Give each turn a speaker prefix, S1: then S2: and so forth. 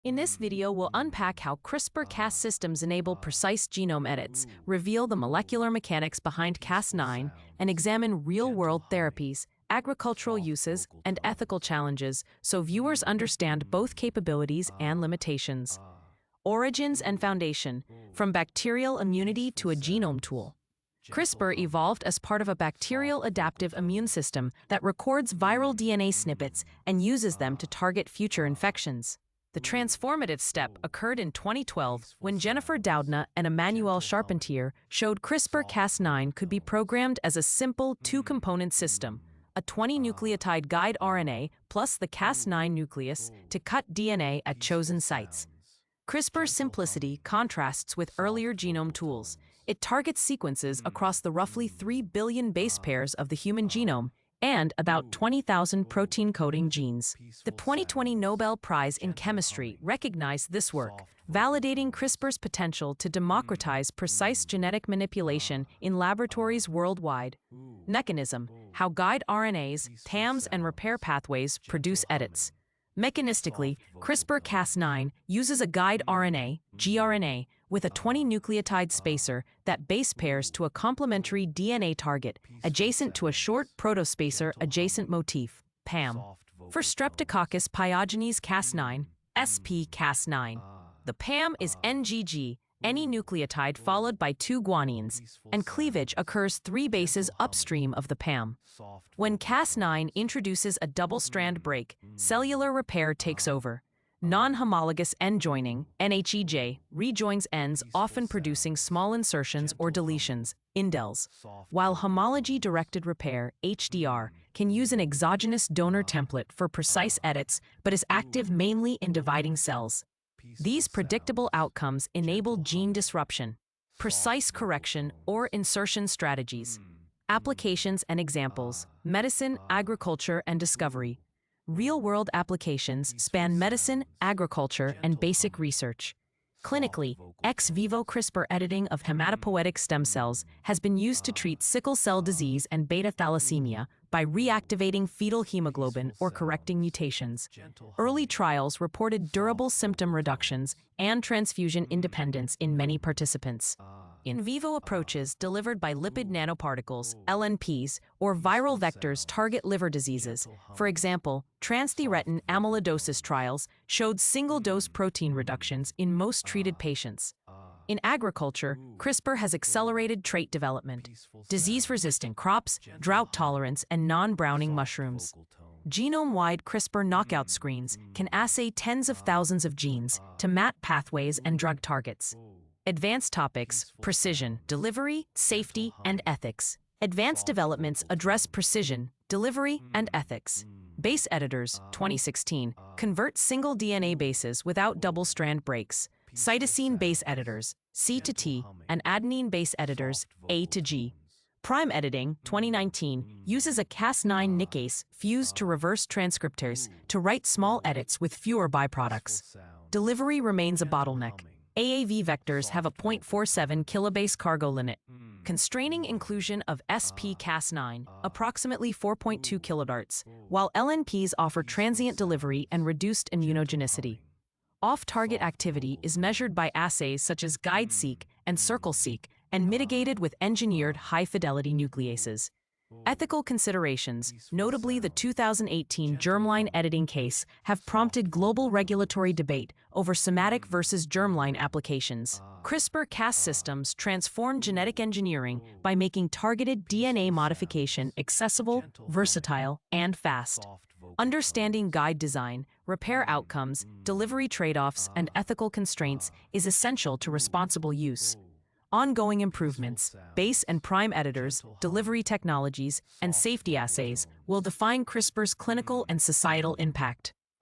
S1: In this video, we'll unpack how CRISPR-Cas systems enable precise genome edits, reveal the molecular mechanics behind Cas9, and examine real-world therapies, agricultural uses, and ethical challenges so viewers understand both capabilities and limitations. Origins and foundation, from bacterial immunity to a genome tool. CRISPR evolved as part of a bacterial adaptive immune system that records viral DNA snippets and uses them to target future infections. The transformative step occurred in 2012 when Jennifer Doudna and Emmanuel Charpentier showed CRISPR-Cas9 could be programmed as a simple two-component system, a 20-nucleotide guide RNA plus the Cas9 nucleus to cut DNA at chosen sites. CRISPR's simplicity contrasts with earlier genome tools. It targets sequences across the roughly 3 billion base pairs of the human genome and about 20,000 protein-coding genes. The 2020 Nobel Prize in Chemistry recognized this work, validating CRISPR's potential to democratize precise genetic manipulation in laboratories worldwide. Mechanism: how guide RNAs, TAMs, and repair pathways produce edits. Mechanistically, CRISPR-Cas9 uses a guide RNA, gRNA, with a 20-nucleotide spacer that base pairs to a complementary DNA target adjacent to a short protospacer adjacent motif, PAM. For Streptococcus pyogenes Cas9, SP-Cas9, the PAM is NGG, any nucleotide followed by 2 guanines, and cleavage occurs 3 bases upstream of the PAM. When Cas9 introduces a double-strand break, cellular repair takes over. Non-homologous end joining, NHEJ, rejoins ends, often producing small insertions or deletions, indels, while homology-directed repair, HDR, can use an exogenous donor template for precise edits but is active mainly in dividing cells. These predictable outcomes enable gene disruption, precise correction, or insertion strategies. Applications and examples: medicine, agriculture, and discovery. Real-world applications span medicine, agriculture, and basic research. Clinically, ex vivo CRISPR editing of hematopoietic stem cells has been used to treat sickle cell disease and beta thalassemia by reactivating fetal hemoglobin or correcting mutations. Early trials reported durable symptom reductions and transfusion independence in many participants. In vivo approaches delivered by lipid nanoparticles, LNPs, or viral vectors target liver diseases. For example, transthyretin amyloidosis trials showed single-dose protein reductions in most treated patients. In agriculture, CRISPR has accelerated trait development, disease-resistant crops, drought tolerance, and non-browning mushrooms. Genome-wide CRISPR knockout screens can assay tens of thousands of genes to map pathways and drug targets. Advanced topics: precision, delivery, safety, and ethics. Advanced developments address precision, delivery, and ethics. Base editors, 2016, convert single DNA bases without double-strand breaks. Cytosine base editors, C to T, and adenine base editors, A to G. Prime editing, 2019, uses a Cas9 nickase fused to reverse transcriptase to write small edits with fewer byproducts. Delivery remains a bottleneck. AAV vectors have a 0.47 kilobase cargo limit, constraining inclusion of SP-Cas9, approximately 4.2 kilodarts, while LNPs offer transient delivery and reduced immunogenicity. Off-target activity is measured by assays such as GuideSeq and CircleSeq and mitigated with engineered high-fidelity nucleases. Ethical considerations, notably the 2018 germline editing case, have prompted global regulatory debate over somatic versus germline applications. CRISPR-Cas systems transform genetic engineering by making targeted DNA modification accessible, versatile, and fast. Understanding guide design, repair outcomes, delivery trade-offs, and ethical constraints is essential to responsible use. Ongoing improvements, base and prime editors, delivery technologies, and safety assays will define CRISPR's clinical and societal impact.